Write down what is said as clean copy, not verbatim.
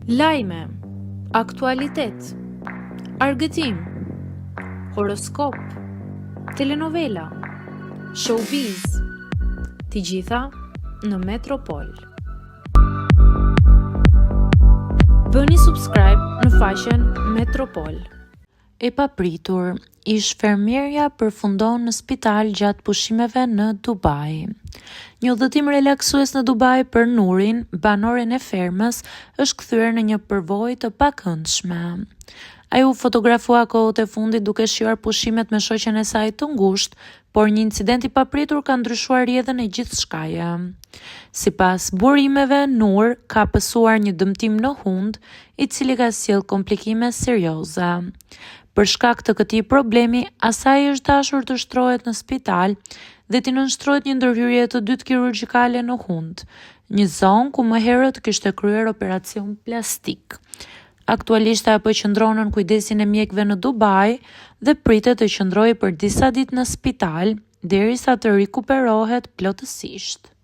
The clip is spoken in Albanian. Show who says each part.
Speaker 1: Lajme, aktualitet, argëtim, horoskop, telenovela, showbiz, të gjitha në Metropol. Bëni subscribe në faqen Metropol.
Speaker 2: E papritur, ish fermierja përfundon në spital gjatë pushimeve në Dubai. Një udhëtim relaksues në Dubai për Nurin, banoren e fermës, është kthyer në një përvojë të pakëndshme. Ai u fotografua kohët e fundit duke shijuar pushimet me shoqen e saj të ngushtë, por një incident i papritur ka ndryshuar rrjedhën e gjithçkaje. Sipas burimeve, Nur ka pësuar një dëmtim në hund, i cili ka sjellë komplikime serioze. Për shkak të këtij problemi, asaj është dashur të shtrohet në spital dhe t'i nënshtrohet një ndërhyrje të dytë kirurgjikale në hund, një zonë ku më herët kishte kryer operacion plastik. Aktualisht ajo qëndron në kujdesin e mjekëve në Dubai dhe pritet të qëndrojë për disa ditë në spital derisa të rikuperohet plotësisht.